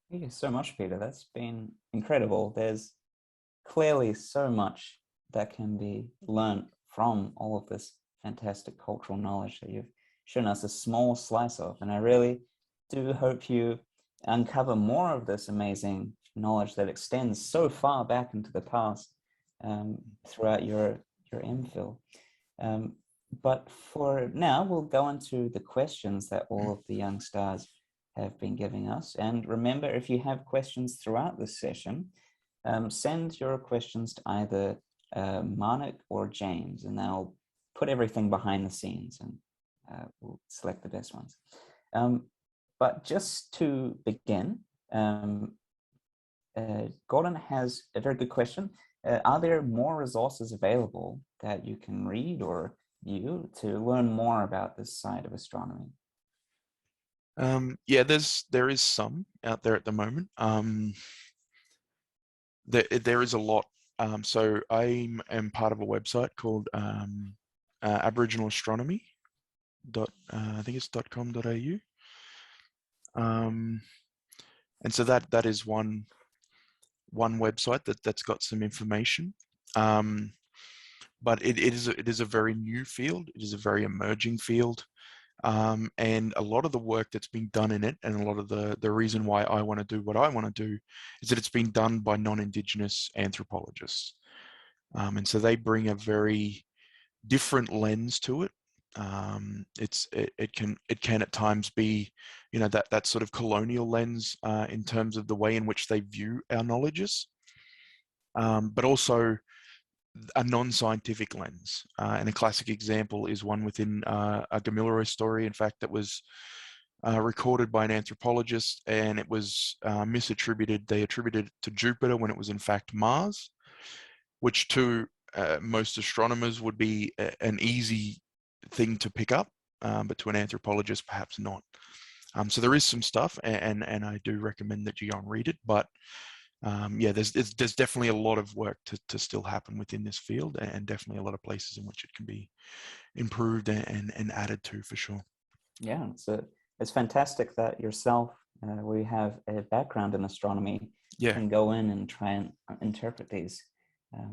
Thank you so much, Peter. That's been incredible. There's clearly so much that can be learned from all of this fantastic cultural knowledge that you've shown us a small slice of. And I really do hope you uncover more of this amazing knowledge that extends so far back into the past throughout your MPhil. Um, but for now, we'll go into the questions that all of the young stars have been giving us. And remember, if you have questions throughout this session, send your questions to either Marnik or James, and they'll put everything behind the scenes and we'll select the best ones. But just to begin, Gordon has a very good question. Are there more resources available that you can read or view to learn more about this side of astronomy? Yeah, there is some out there at the moment. There is a lot. So I am part of a website called Aboriginal Astronomy. I think it's .com.au. And so that is one website that's got some information. But it is a very new field. It is a very emerging field. And a lot of the work that's been done in it, and a lot of the reason why I want to do what I want to do, is that it's been done by non-Indigenous anthropologists. And so they bring a very different lens to it. It can at times be, that sort of colonial lens in terms of the way in which they view our knowledges, but also a non-scientific lens. And a classic example is one within a Gamilero story, in fact, that was recorded by an anthropologist, and it was misattributed. They attributed it to Jupiter when it was in fact Mars, which to most astronomers would be an easy thing to pick up, but to an anthropologist, perhaps not. So there is some stuff, and I do recommend that you go and read it, but yeah, there's definitely a lot of work to still happen within this field, and definitely a lot of places in which it can be improved and added to, for sure. Yeah, it's fantastic that yourself, we have a background in astronomy, Yeah. can go in and try and interpret these.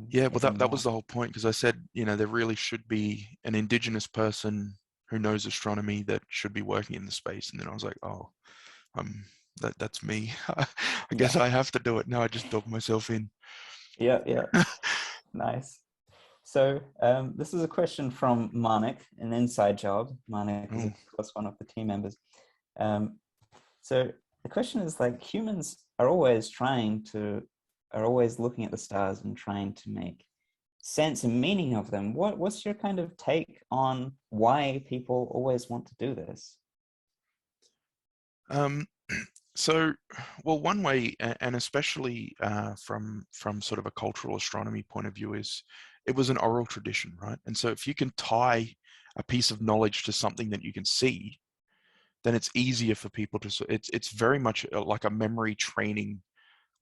Yeah, well, that was the whole point, because I said, there really should be an Indigenous person who knows astronomy that should be working in the space. And then I was like, oh, that's me. I guess I have to do it. Now I just dug myself in. Yeah. Nice. So this is a question from Marnik, an inside job. Marnik is, of course, one of the team members. So the question is, like, humans are always looking at the stars and trying to make sense and meaning of them. What's your kind of take on why people always want to do this? So, well, one way, and especially from sort of a cultural astronomy point of view, is it was an oral tradition, right? And so if you can tie a piece of knowledge to something that you can see, then it's easier for people to, it's very much like a memory training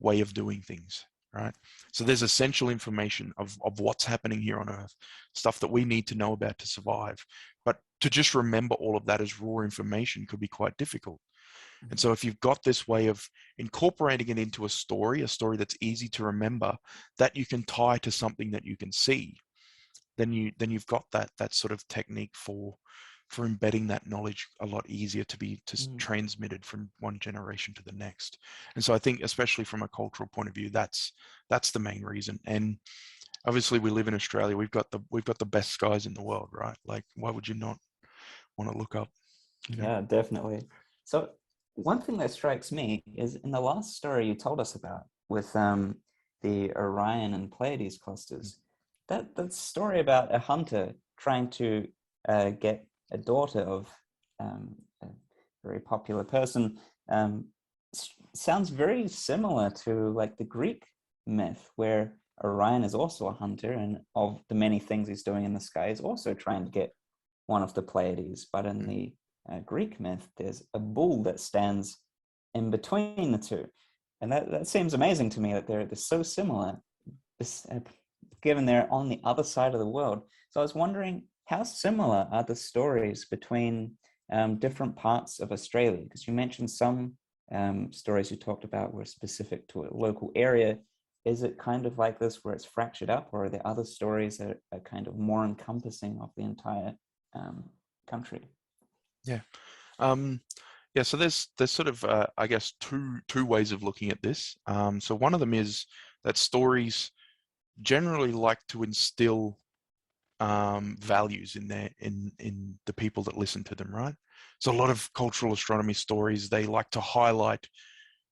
way of doing things, right? So there's essential information of what's happening here on Earth, stuff that we need to know about to survive. But to just remember all of that as raw information could be quite difficult. And so if you've got this way of incorporating it into a story that's easy to remember, that you can tie to something that you can see, then you've got that sort of technique for embedding that knowledge a lot easier to be transmitted from one generation to the next. And so I think, especially from a cultural point of view, that's the main reason. And obviously we live in Australia, we've got the best skies in the world, right? Like, why would you not want to look up? Yeah, definitely. So one thing that strikes me is in the last story you told us about with the Orion and Pleiades clusters, that story about a hunter trying to get a daughter of a very popular person sounds very similar to like the Greek myth, where Orion is also a hunter, and of the many things he's doing in the sky, is also trying to get one of the Pleiades. But in the Greek myth, there's a bull that stands in between the two. And that seems amazing to me that they're so similar, given they're on the other side of the world. So I was wondering, how similar are the stories between different parts of Australia? Because you mentioned some stories you talked about were specific to a local area. Is it kind of like this where it's fractured up, or are there other stories that are kind of more encompassing of the entire country? Yeah. Yeah, so there's sort of I guess two ways of looking at this. So one of them is that stories generally like to instill values in the people that listen to them, right? So a lot of cultural astronomy stories, they like to highlight,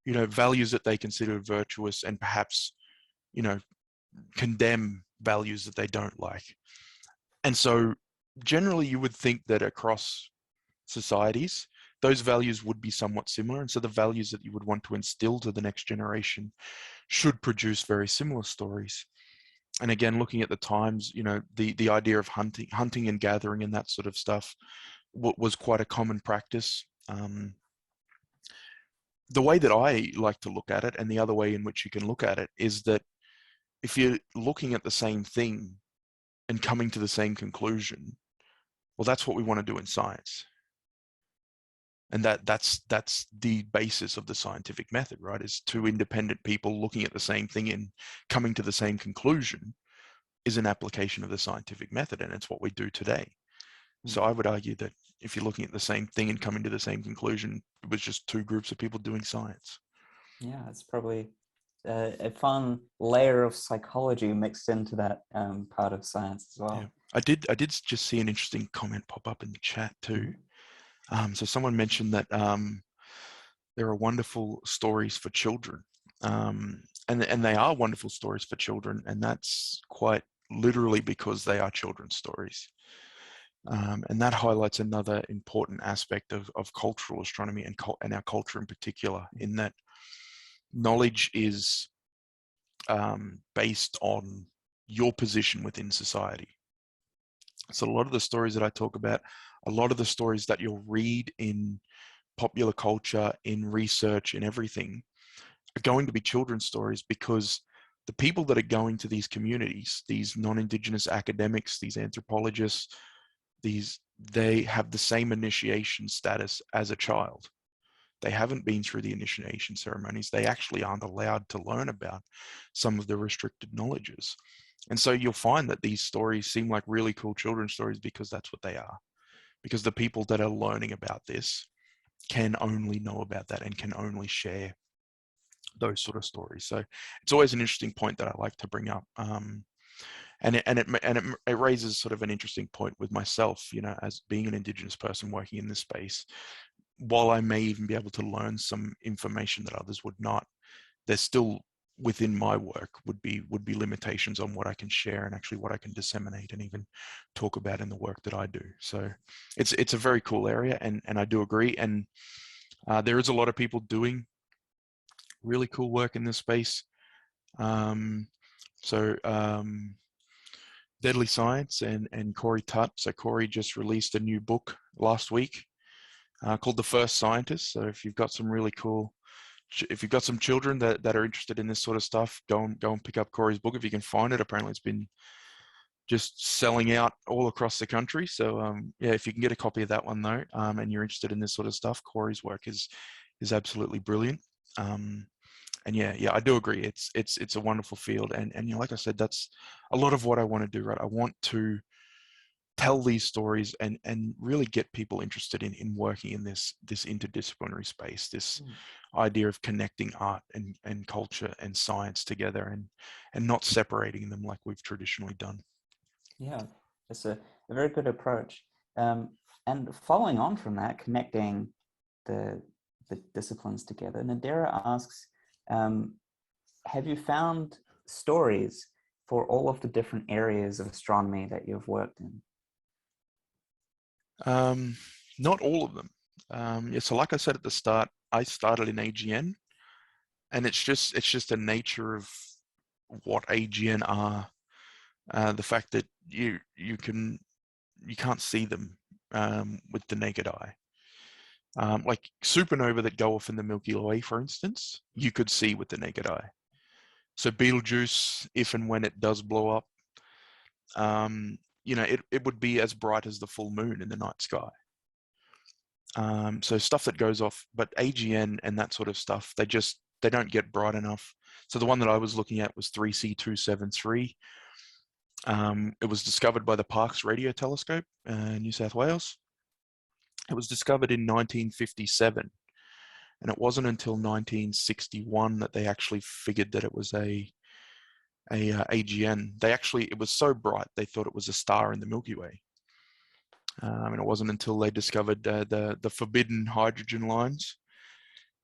values that they consider virtuous, and perhaps, condemn values that they don't like. And so generally you would think that across societies, those values would be somewhat similar. And so the values that you would want to instill to the next generation should produce very similar stories. And again, looking at the times, the idea of hunting and gathering and that sort of stuff was quite a common practice. The way that I like to look at it, and the other way in which you can look at it, is that if you're looking at the same thing and coming to the same conclusion, well, that's what we want to do in science. And that's the basis of the scientific method, right? Is two independent people looking at the same thing and coming to the same conclusion is an application of the scientific method, and it's what we do today. So I would argue that if you're looking at the same thing and coming to the same conclusion, it was just two groups of people doing science. Yeah, it's probably a fun layer of psychology mixed into that part of science as well. Yeah, I did just see an interesting comment pop up in the chat too. So someone mentioned that there are wonderful stories for children, and they are wonderful stories for children, and that's quite literally because they are children's stories. And that highlights another important aspect of cultural astronomy and our culture in particular, in that knowledge is based on your position within society. So a lot of the stories that I talk about, a lot of the stories that you'll read in popular culture, in research, in everything, are going to be children's stories, because the people that are going to these communities, these non-Indigenous academics, these anthropologists, they have the same initiation status as a child. They haven't been through the initiation ceremonies. They actually aren't allowed to learn about some of the restricted knowledges. And so you'll find that these stories seem like really cool children's stories because that's what they are. Because the people that are learning about this can only know about that and can only share those sort of stories. So it's always an interesting point that I like to bring up. And it raises sort of an interesting point with myself, as being an Indigenous person working in this space. While I may even be able to learn some information that others would not, there's still within my work would be limitations on what I can share and actually what I can disseminate and even talk about in the work that I do. So it's a very cool area, and I do agree. And there is a lot of people doing really cool work in this space. Deadly Science and Corey Tutt. So Corey just released a new book last week called The First Scientist. So if you've got some really cool, if you've got some children that are interested in this sort of stuff, go and pick up Corey's book if you can find it. Apparently it's been just selling out all across the country. So yeah, if you can get a copy of that one though, and you're interested in this sort of stuff, Corey's work is absolutely brilliant. And yeah, I do agree. It's a wonderful field, and like I said, that's a lot of what I want to do. Right, I want to tell these stories and really get people interested in working in this interdisciplinary space. This idea of connecting art and culture and science together, and not separating them like we've traditionally done. Yeah, it's a very good approach. And following on from that, connecting the disciplines together, Nadira asks, have you found stories for all of the different areas of astronomy that you've worked in? Not all of them. Yeah, so like I said at the start, I started in AGN, and it's just the nature of what AGN are. The fact that you can't see them with the naked eye. Like supernova that go off in the Milky Way, for instance, you could see with the naked eye. So Betelgeuse, if and when it does blow up, it would be as bright as the full moon in the night sky. So stuff that goes off, but AGN and that sort of stuff, they don't get bright enough. So the one that I was looking at was 3C273. It was discovered by the Parkes Radio Telescope, New South Wales. It was discovered in 1957, and it wasn't until 1961 that they actually figured that it was a AGN. It was so bright they thought it was a star in the Milky Way. And it wasn't until they discovered the forbidden hydrogen lines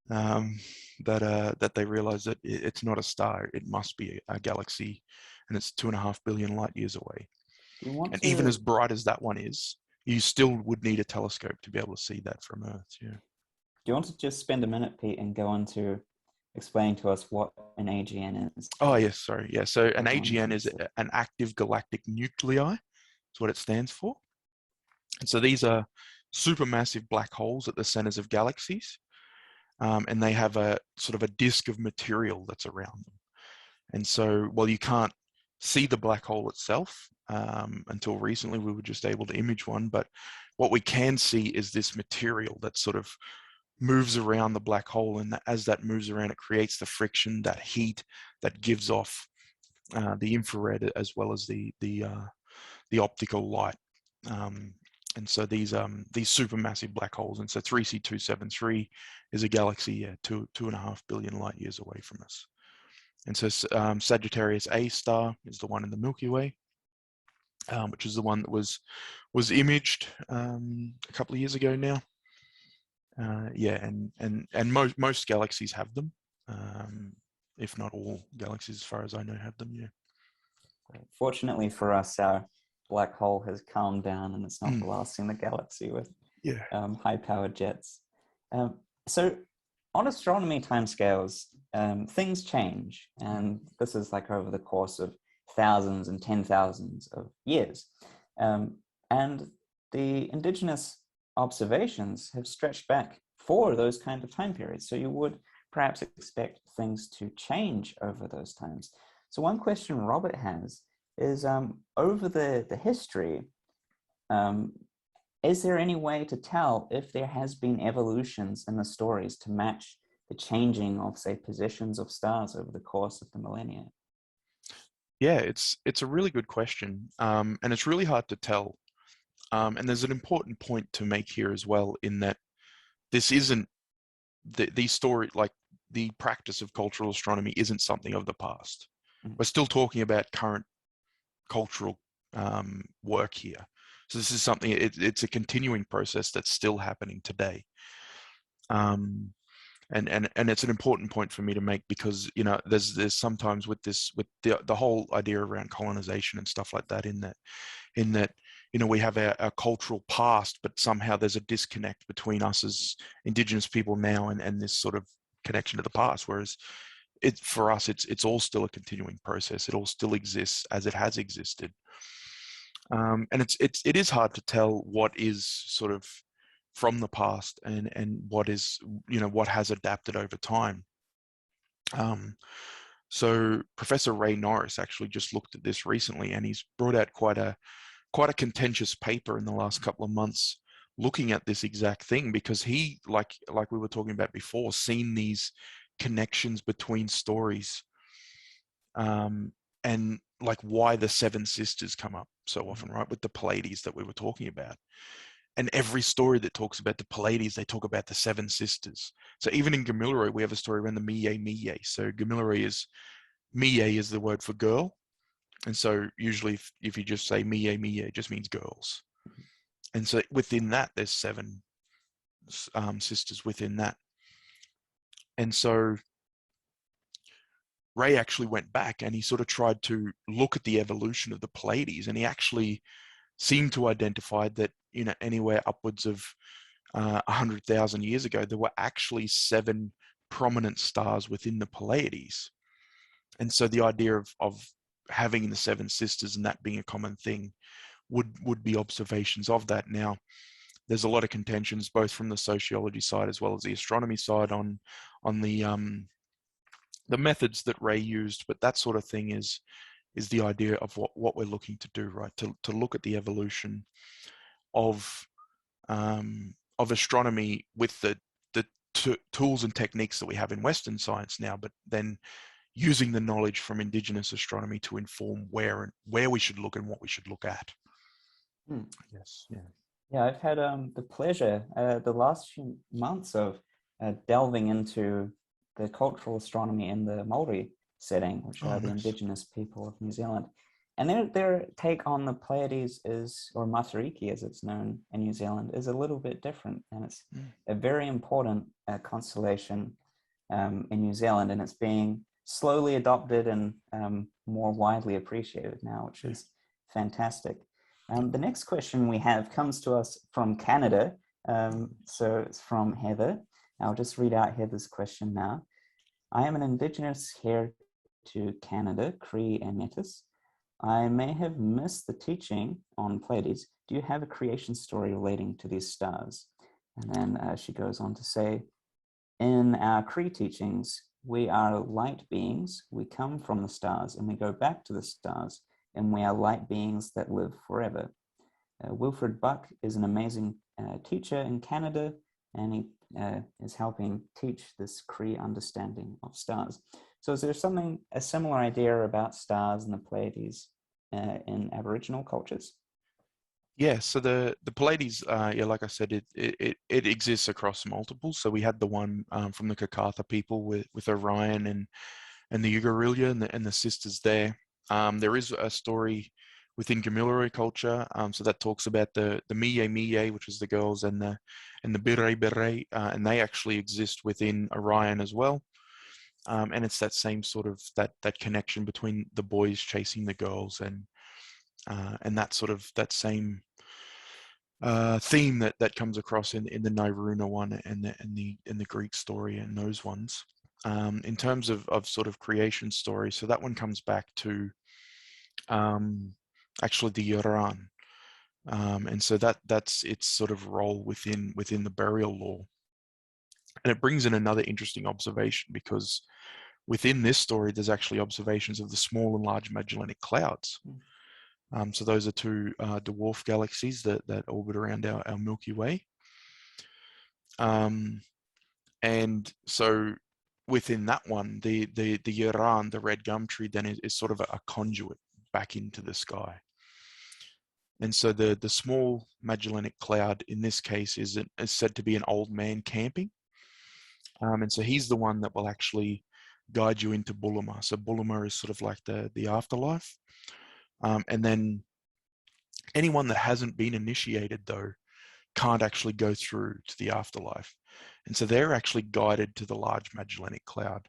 that they realized that it's not a star, it must be a galaxy, and it's 2.5 billion light years away. Do you want And to even as bright as that one is, you still would need a telescope to be able to see that from Earth. Yeah. do you want to just spend a minute, Pete, and go on to explain to us what an AGN is? Oh yes, sorry. Yeah. So an Everyone AGN needs is to- an active galactic nuclei. That's what it stands for. And so these are supermassive black holes at the centers of galaxies, and they have a sort of a disk of material that's around them. And so, while you can't see the black hole itself, until recently we were just able to image one, but what we can see is this material that sort of moves around the black hole, and as that moves around, it creates the friction, that heat that gives off the infrared as well as the optical light. And so these supermassive black holes, and so 3C273 is a galaxy 2.5 billion light years away from us. And so Sagittarius A star is the one in the Milky Way, which is the one that was imaged a couple of years ago now. Yeah, and most galaxies have them, if not all galaxies, as far as I know, have them. Yeah. Fortunately for us, our black hole has calmed down and it's not blasting the galaxy with Yeah. high-powered jets. So on astronomy timescales, things change, and this is like over the course of thousands and 10,000s of years. And the indigenous observations have stretched back for those kind of time periods. So you would perhaps expect things to change over those times. So one question Robert has is, over the history, is there any way to tell if there has been evolutions in the stories to match the changing of, say, positions of stars over the course of the millennia? Yeah, it's a really good question, and it's really hard to tell. And there's an important point to make here as well, in that this isn't the story, like the practice of cultural astronomy isn't something of the past. We're still talking about current cultural work here. So this is something, it's a continuing process that's still happening today. And it's an important point for me to make, because there's sometimes with the whole idea around colonization and stuff like that, in that we have our cultural past, but somehow there's a disconnect between us as indigenous people now and this sort of connection to the past, whereas for us it's all still a continuing process. It all still exists as it has existed. And it is hard to tell what is sort of from the past and what is, what has adapted over time. So Professor Ray Norris actually just looked at this recently, and he's brought out quite a contentious paper in the last couple of months looking at this exact thing, because he, like we were talking about before, seen these connections between stories, and like why the Seven Sisters come up so often, right, with the Pleiades that we were talking about. And every story that talks about the Pleiades, they talk about the Seven Sisters. So even in Gamilaroi, we have a story around the Miye. So Gamilaroi Miye is the word for girl. And so usually if you just say Miye, it just means girls. And so within that, there's seven sisters within that. And so Ray actually went back and he sort of tried to look at the evolution of the Pleiades, and he actually seemed to identify that, anywhere upwards of 100,000 years ago, there were actually 7 prominent stars within the Pleiades. And so the idea of having the Seven Sisters and that being a common thing would be observations of that. Now, there's a lot of contentions, both from the sociology side as well as the astronomy side, on the methods that Ray used, but that sort of thing is the idea of what we're looking to do, right? To look at the evolution of of astronomy with the tools and techniques that we have in Western science now, but then using the knowledge from indigenous astronomy to inform where we should look and what we should look at. Hmm. Yes, yeah. Yeah, I've had the pleasure the last few months of delving into the cultural astronomy in the Maori setting, which Oh, are the nice. indigenous people of New Zealand. And their take on the Pleiades is, or Matariki as it's known in New Zealand, is a little bit different. And it's a very important constellation in New Zealand, and it's being slowly adopted and more widely appreciated now, which is fantastic. The next question we have comes to us from Canada. So it's from Heather. I'll just read out Heather's question now. I am an Indigenous here to Canada, Cree and Metis. I may have missed the teaching on Pleiades. Do you have a creation story relating to these stars? And then she goes on to say, in our Cree teachings, we are light beings. We come from the stars and we go back to the stars, and we are light beings that live forever. Wilfred Buck is an amazing teacher in Canada, and he is helping teach this Cree understanding of stars. So is there a similar idea about stars and the Pleiades in Aboriginal cultures? Yeah, so the Pleiades, yeah, like I said, it exists across multiple. So we had the one from the Kakatha people with Orion and the Ugarilya and the sisters there. There is a story within Gamilaroi culture, so that talks about the Miye Miye, which is the girls, and the Bire Bire, and they actually exist within Orion as well. And it's that same sort of that connection between the boys chasing the girls, and that same theme that comes across in the Nairuna one and the Greek story and those ones. In terms of sort of creation story, so that one comes back to actually the Iran, and so that's its sort of role within the burial law, and it brings in another interesting observation, because within this story there's actually observations of the small and large Magellanic Clouds. So those are two dwarf galaxies that orbit around our Milky Way. And so within that one, the Iran, the red gum tree, then is sort of a conduit back into the sky. And so the small Magellanic Cloud in this case is said to be an old man camping. And so he's the one that will actually guide you into Bulima. So Bulima is sort of like the afterlife. And then anyone that hasn't been initiated, though, can't actually go through to the afterlife. And so they're actually guided to the large Magellanic Cloud.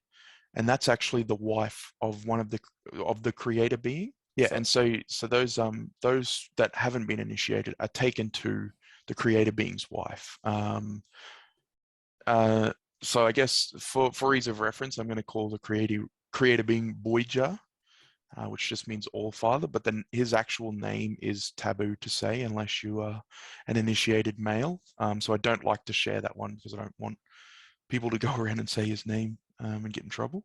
And that's actually the wife of one of the creator being. Yeah, and so those that haven't been initiated are taken to the creator being's wife. So I guess for ease of reference, I'm going to call the creator being Boija, which just means all father, but then his actual name is taboo to say unless you are an initiated male. So I don't like to share that one because I don't want people to go around and say his name and get in trouble.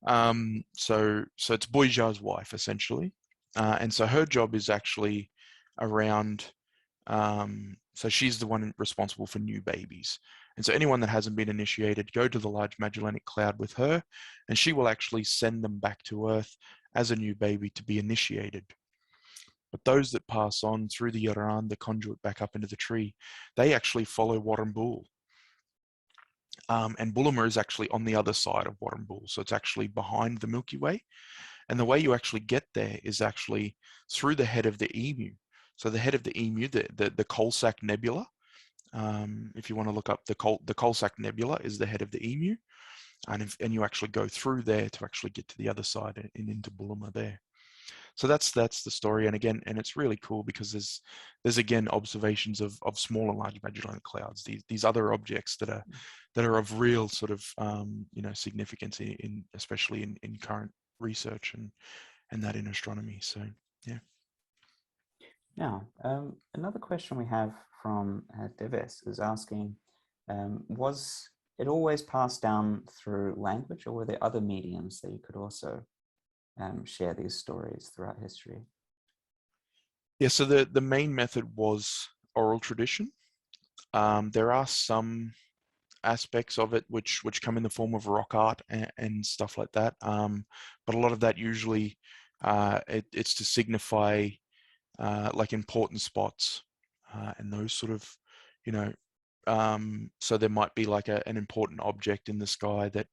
So it's Boija's wife essentially. And so her job is actually around, so she's the one responsible for new babies. And so anyone that hasn't been initiated, go to the large Magellanic Cloud with her, and she will actually send them back to Earth as a new baby to be initiated. But those that pass on through the Yaran, the conduit back up into the tree, they actually follow Warrnambool. And Bulima is actually on the other side of Warrnambool. So it's actually behind the Milky Way. And the way you actually get there is actually through the head of the Emu. So the head of the Emu, the Coalsack Nebula, if you want to look up the Coalsack Nebula is the head of the Emu, and you actually go through there to actually get to the other side and into Bulima there. So that's the story, and it's really cool because there's again observations of small and large Magellanic Clouds, these other objects that are of real sort of significance in especially in current research and that in astronomy. So yeah. Now, another question we have from Deves is asking, was it always passed down through language, or were there other mediums that you could also share these stories throughout history? Yeah, so the main method was oral tradition. There are some aspects of it which come in the form of rock art and stuff like that. But a lot of that usually it's to signify like important spots and those sort of, you know, so there might be like an important object in the sky that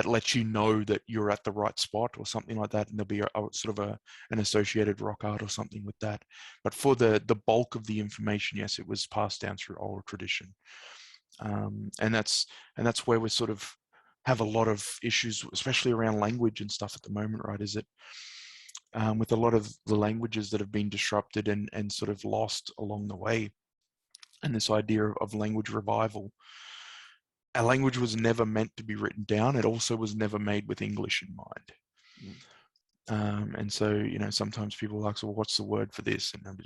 lets you know that you're at the right spot or something like that, and there'll be a sort of an associated rock art or something with that. But for the bulk of the information, yes, it was passed down through oral tradition, and that's where we sort of have a lot of issues, especially around language and stuff at the moment, right? Is it with a lot of the languages that have been disrupted and sort of lost along the way, and this idea of language revival. A language was never meant to be written down. It also was never made with English in mind. And so, you know, sometimes people ask, well, what's the word for this? And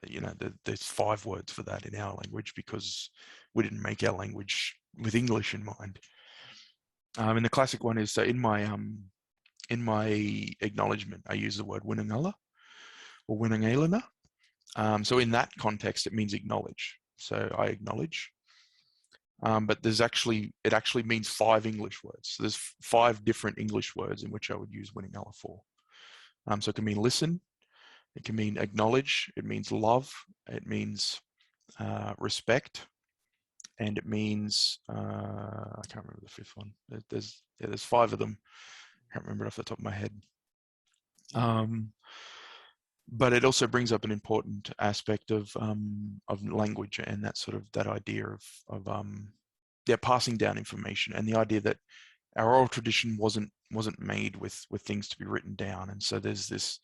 you know, there's 5 words for that in our language because we didn't make our language with English in mind. And the classic one is, so in my acknowledgement, I use the word Winnangala or Winnangalana. So in that context, it means acknowledge. So I acknowledge. But it actually means 5 English words. So there's 5 different English words in which I would use Winnangala for. So it can mean listen, it can mean acknowledge, it means love, it means respect, and it means I can't remember the 5th one. There's 5 of them. I can't remember it off the top of my head. But it also brings up an important aspect of language and that idea of passing down information, and the idea that our oral tradition wasn't made with things to be written down, and so there's this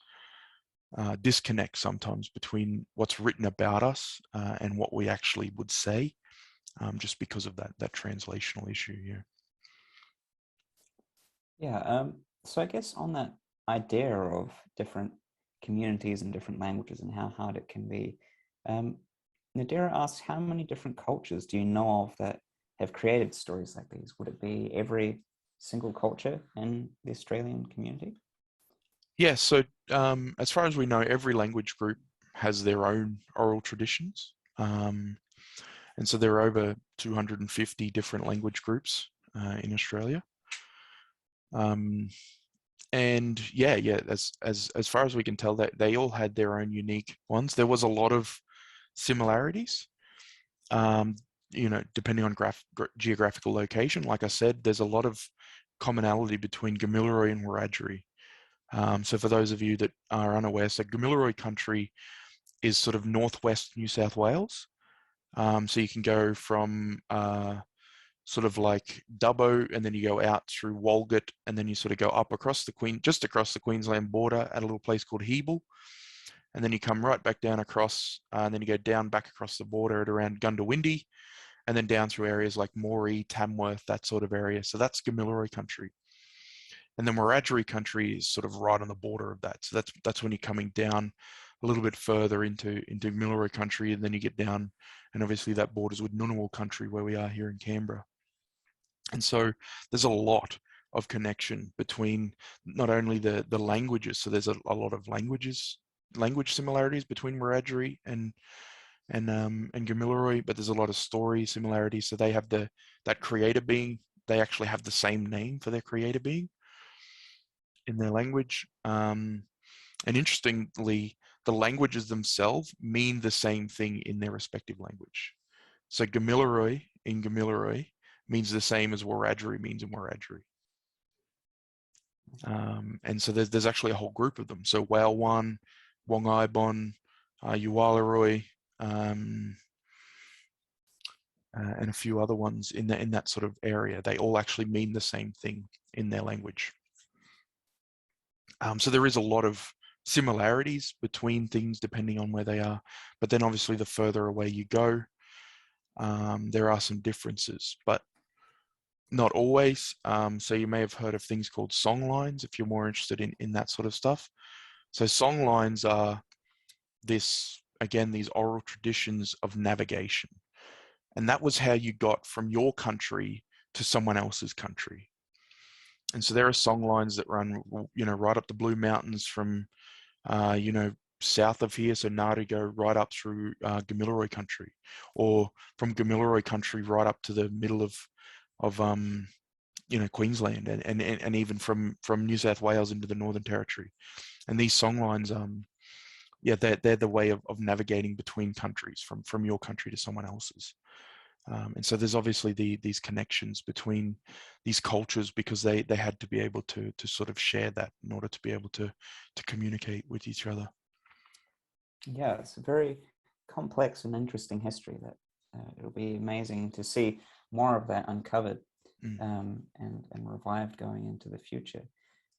disconnect sometimes between what's written about us and what we actually would say, just because of that translational issue. So I guess on that idea of different communities and different languages and how hard it can be, Nadira asks, how many different cultures do you know of that have created stories like these? Would it be every single culture in the Australian community? Yeah, so as far as we know, every language group has their own oral traditions. And so there are over 250 different language groups in Australia. And as far as we can tell, that they all had their own unique ones. There was a lot of similarities, you know, depending on geographical location. Like I said, there's a lot of commonality between Gamilaroi and Wiradjuri. So for those of you that are unaware, so Gamilaroi country is sort of northwest New South Wales. So you can go from sort of like Dubbo, and then you go out through Walgett, and then you sort of go up across just across the Queensland border at a little place called Hebel, and then you come right back down across, and then you go down back across the border at around Gundawindi, and then down through areas like Moree, Tamworth, that sort of area. So that's Gamilaroi country. And then Wiradjuri country is sort of right on the border of that. So that's when you're coming down a little bit further into Gamilaroi country, and then you get down, and obviously that borders with Ngunnawal country where we are here in Canberra. And so there's a lot of connection between not only the languages, so there's a lot of language similarities between Wiradjuri and Gamilaroi, but there's a lot of story similarities. So they have that creator being, they actually have the same name for their creator being in their language. And interestingly, the languages themselves mean the same thing in their respective language. So Gamilaroi in Gamilaroi means the same as Wiradjuri means in Wiradjuri. And so there's actually a whole group of them. So Walwan, Wongaibon, Uwalaroi, and a few other ones in that sort of area. They all actually mean the same thing in their language. So there is a lot of similarities between things depending on where they are. But then obviously the further away you go, there are some differences, but not always. So you may have heard of things called song lines if you're more interested in that sort of stuff. So song lines are these oral traditions of navigation. And that was how you got from your country to someone else's country. And so there are song lines that run, you know, right up the Blue Mountains from, you know, south of here, so Ngārigo, right up through Gamilaroi country, or from Gamilaroi country right up to the middle of Queensland, and even from New South Wales into the Northern Territory. And these songlines, yeah, they're the way of navigating between countries, from your country to someone else's. And so there's obviously these connections between these cultures, because they had to be able to sort of share that in order to be able to communicate with each other. Yeah, it's a very complex and interesting history that it'll be amazing to see more of that uncovered and revived going into the future.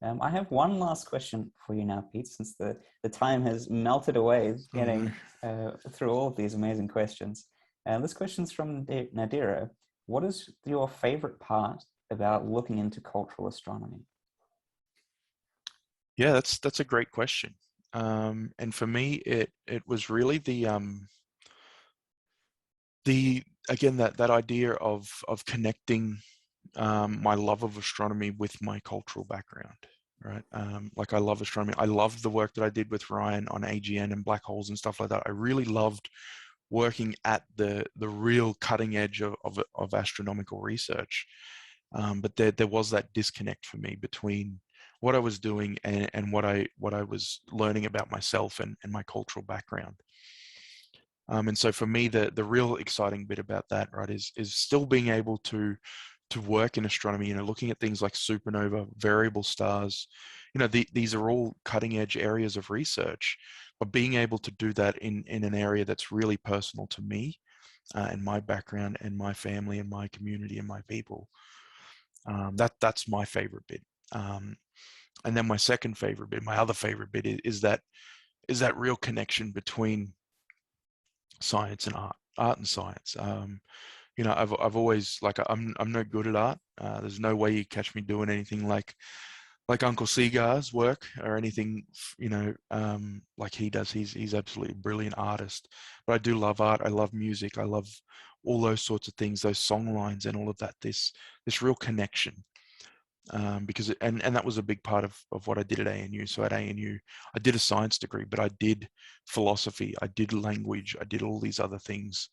I have one last question for you now, Pete, since the time has melted away getting through all of these amazing questions. This question's from Nadira. What is your favorite part about looking into cultural astronomy? Yeah, that's a great question. And for me, it was really the again, that idea of connecting my love of astronomy with my cultural background, right? Like, I love astronomy. I loved the work that I did with Ryan on AGN and black holes and stuff like that. I really loved working at the real cutting edge of astronomical research. But there was that disconnect for me between what I was doing and what I was learning about myself and my cultural background. And so for me, the real exciting bit about that, right, is still being able to work in astronomy, looking at things like supernova, variable stars. These are all cutting edge areas of research, but being able to do that in an area that's really personal to me and my background and my family and my community and my people. That's my favorite bit. And then my second favorite bit, my other favorite bit, is that real connection between science and art and science. I've always, like, I'm no good at art. There's no way you catch me doing anything like Uncle Seagar's work or anything, like he does. He's absolutely a brilliant artist. But I do love art. I love music. I love all those sorts of things, those song lines and all of that. This real connection. Because and that was a big part of what I did at ANU. So at ANU, I did a science degree, but I did philosophy, I did language, I did all these other things.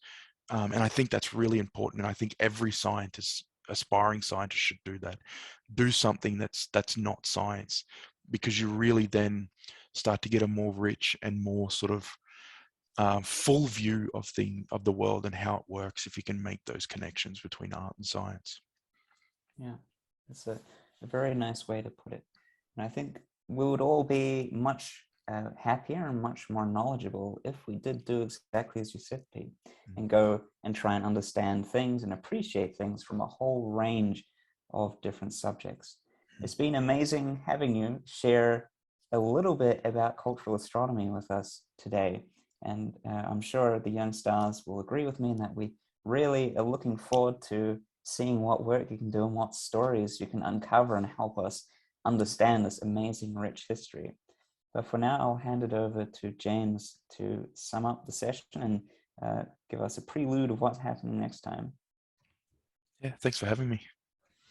And I think that's really important. And I think every scientist, aspiring scientist, should do that. Do something that's not science, because you really then start to get a more rich and more sort of full view of the world and how it works if you can make those connections between art and science. Yeah, it's a very nice way to put it. And I think we would all be much happier and much more knowledgeable if we did do exactly as you said, Pete, and go and try and understand things and appreciate things from a whole range of different subjects. It's been amazing having you share a little bit about cultural astronomy with us today. And I'm sure the young stars will agree with me in that we really are looking forward to seeing what work you can do and what stories you can uncover and help us understand this amazing, rich history. But for now, I'll hand it over to James to sum up the session and give us a prelude of what's happening next time. Yeah, thanks for having me.